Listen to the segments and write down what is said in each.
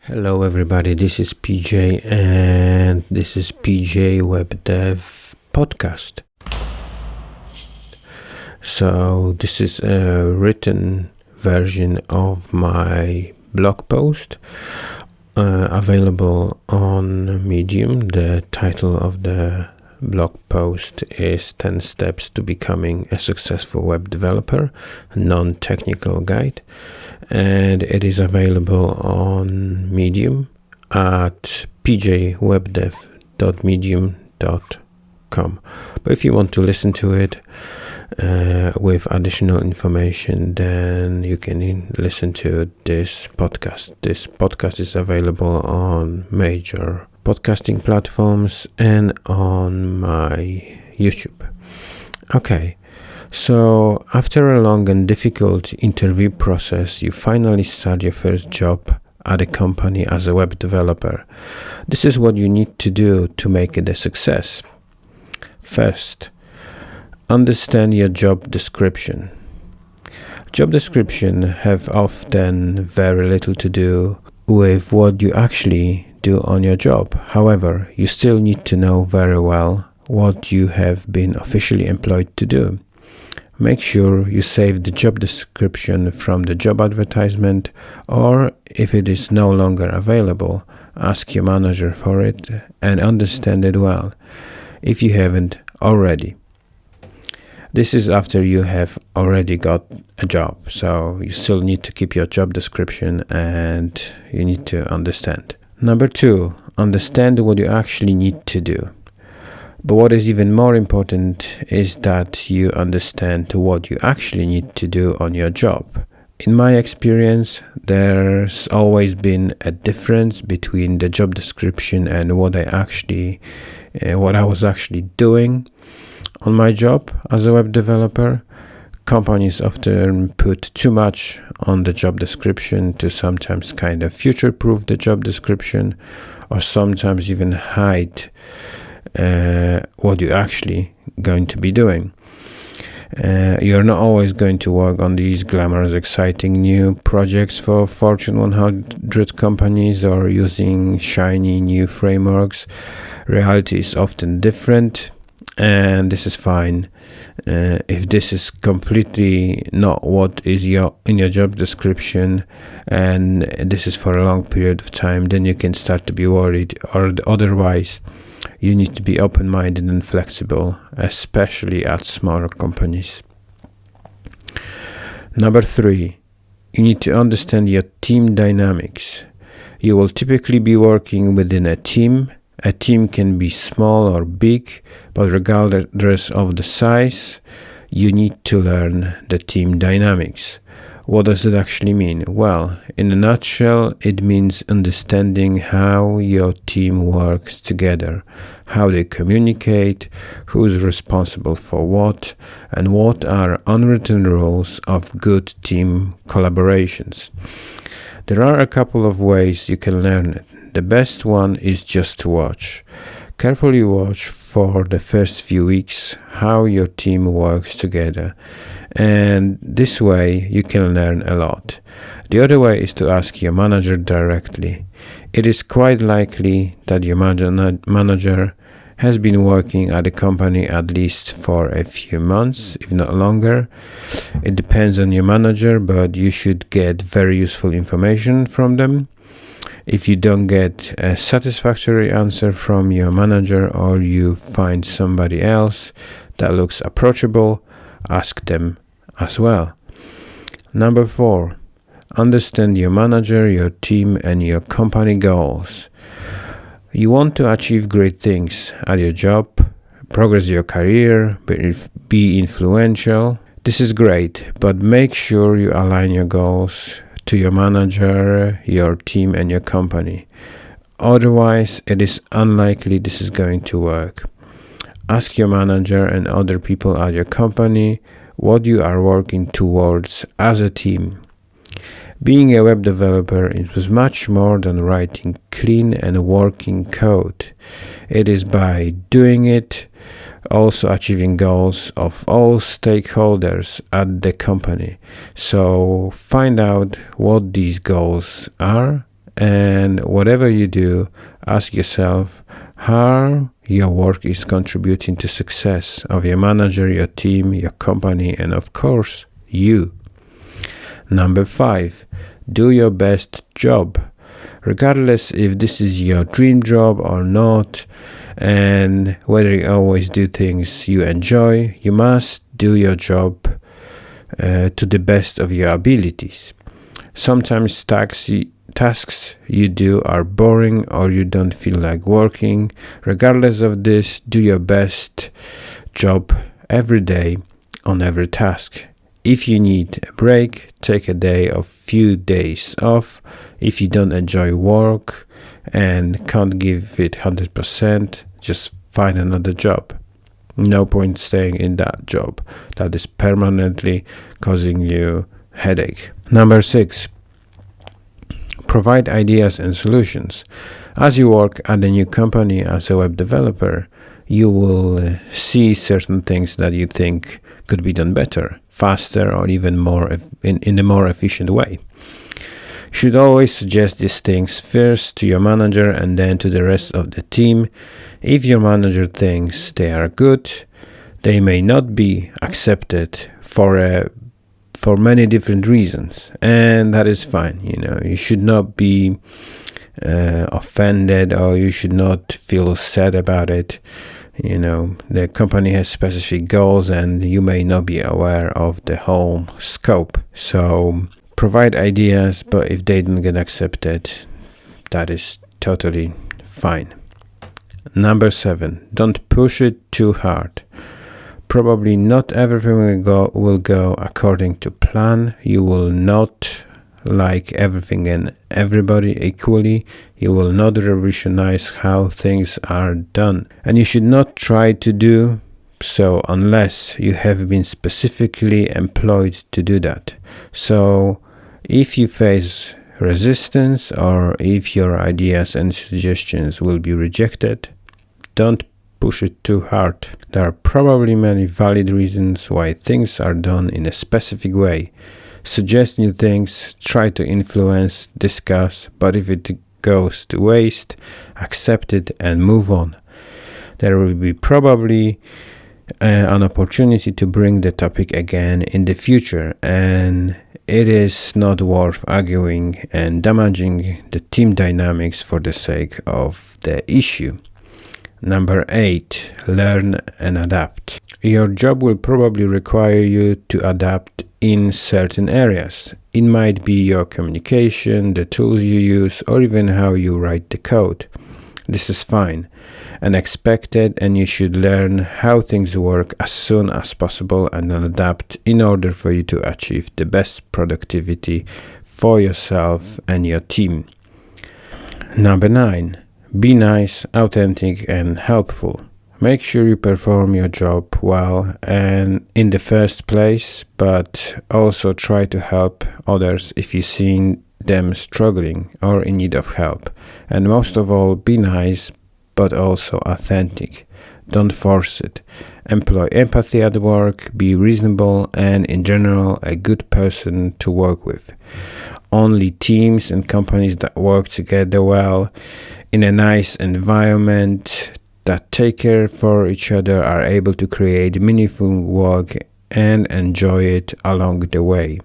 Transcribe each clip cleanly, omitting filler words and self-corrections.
Hello everybody, this is PJ and this is PJ Web Dev Podcast. So this is a written version of my blog post available on Medium. The title of the blog post is 10 Steps to Becoming a Successful Web Developer, a non-technical guide. And it is available on Medium at pjwebdev.medium.com. But if you want to listen to it with additional information, then you can listen to this podcast. This podcast is available on major podcasting platforms and on my YouTube. Okay. So, after a long and difficult interview process, you finally start your first job at a company as a web developer. This is what you need to do to make it a success. First, understand your job description. Job descriptions have often very little to do with what you actually do on your job. However, you still need to know very well what you have been officially employed to do. Make sure you save the job description from the job advertisement, or if it is no longer available, ask your manager for it and understand it well, if you haven't already. This is after you have already got a job, so you still need to keep your job description and you need to understand. Number 2, understand what you actually need to do. But what is even more important is that you understand what you actually need to do on your job. In my experience, there's always been a difference between the job description and what I was actually doing on my job as a web developer. Companies often put too much on the job description to sometimes kind of future-proof the job description, or sometimes even hide what you're actually going to be doing. You're not always going to work on these glamorous, exciting new projects for Fortune 100 companies or using shiny new frameworks. Reality is often different, and this is fine. If this is completely not what is in your job description, and this is for a long period of time, then you can start to be worried, or otherwise you need to be open-minded and flexible, especially at smaller companies. Number 3, you need to understand your team dynamics. You will typically be working within a team. A team can be small or big, but regardless of the size, you need to learn the team dynamics. What does it actually mean? Well, in a nutshell, it means understanding how your team works together, how they communicate, who is responsible for what, and what are unwritten rules of good team collaborations. There are a couple of ways you can learn it. The best one is just to watch. Carefully watch for the first few weeks how your team works together, and this way you can learn a lot. The other way is to ask your manager directly. It is quite likely that your manager has been working at the company at least for a few months, if not longer. It depends on your manager, but you should get very useful information from them. If you don't get a satisfactory answer from your manager, or you find somebody else that looks approachable, ask them as well. Number 4, understand your manager, your team, and your company goals. You want to achieve great things at your job, progress your career, be influential. This is great, but make sure you align your goals to your manager, your team, and your company. Otherwise, it is unlikely this is going to work. Ask your manager and other people at your company what you are working towards as a team. Being a web developer is much more than writing clean and working code. It is by doing it, also achieving goals of all stakeholders at the company. So find out what these goals are and whatever you do, ask yourself how your work is contributing to success of your manager, your team, your company, and of course, you. Number 5, do your best job. Regardless if this is your dream job or not, and whether you always do things you enjoy, you must do your job to the best of your abilities. Sometimes tasks you do are boring or you don't feel like working. Regardless of this, do your best job every day on every task. If you need a break, take a day or few days off. If you don't enjoy work and can't give it 100%, just find another job. No point staying in that job that is permanently causing you headache. Number 6, provide ideas and solutions. As you work at a new company as a web developer, you will see certain things that you think could be done better, faster, or even more in a more efficient way. You should always suggest these things first to your manager and then to the rest of the team. If your manager thinks they are good, they may not be accepted for many different reasons, and that is fine. You should not be offended, or you should not feel sad about it. The company has specific goals and you may not be aware of the whole scope. So provide ideas, but if they don't get accepted, that is totally fine. Number 7, don't push it too hard. Probably not everything will go according to plan. You will not like everything and everybody equally. You will not revolutionize how things are done, and you should not try to do so unless you have been specifically employed to do that. So if you face resistance or if your ideas and suggestions will be rejected, don't push it too hard. There are probably many valid reasons why things are done in a specific way. Suggest new things, try to influence, discuss, but if it goes to waste, accept it and move on. There will be probably an opportunity to bring the topic again in the future, and it is not worth arguing and damaging the team dynamics for the sake of the issue. Number 8, learn and adapt. Your job will probably require you to adapt in certain areas. It might be your communication, the tools you use, or even how you write the code. This is fine and expected, and you should learn how things work as soon as possible and adapt in order for you to achieve the best productivity for yourself and your team. Number 9, be nice, authentic, and helpful. Make sure you perform your job well and in the first place, but also try to help others if you see them struggling or in need of help. And most of all, be nice, but also authentic. Don't force it. Employ empathy at work, be reasonable, and in general, a good person to work with. Only teams and companies that work together well in a nice environment that take care for each other are able to create meaningful work and enjoy it along the way.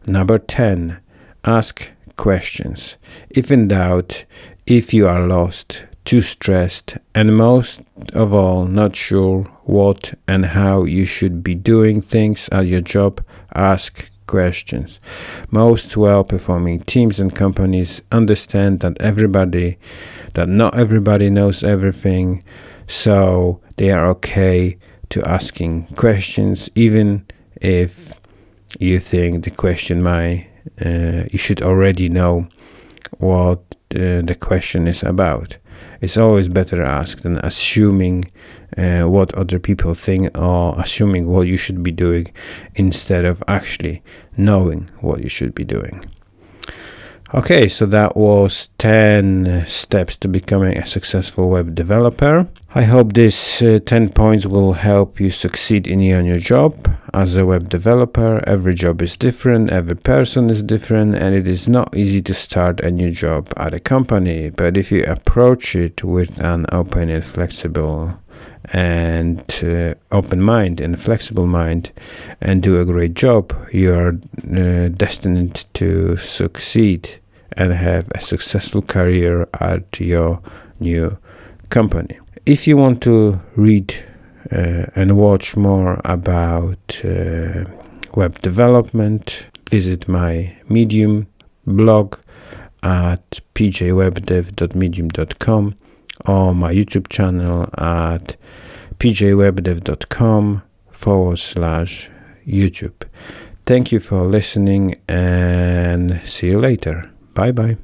Number 10, ask questions. If in doubt, if you are lost, too stressed, and most of all not sure what and how you should be doing things at your job, ask questions. Most well-performing teams and companies understand that not everybody knows everything, so they are okay to asking questions, even if you think the question you should already know what the question is about. It's always better to ask than assuming what other people think or assuming what you should be doing instead of actually knowing what you should be doing. Okay, so that was 10 steps to becoming a successful web developer. I hope these 10 points will help you succeed in your new job as a web developer. Every job is different, every person is different, and it is not easy to start a new job at a company. But if you approach it with an open and flexible and open mind and flexible mind and do a great job, you are destined to succeed and have a successful career at your new company. If you want to read and watch more about web development, visit my Medium blog at pjwebdev.medium.com or my YouTube channel at pjwebdev.com/YouTube. Thank you for listening and see you later. Bye bye.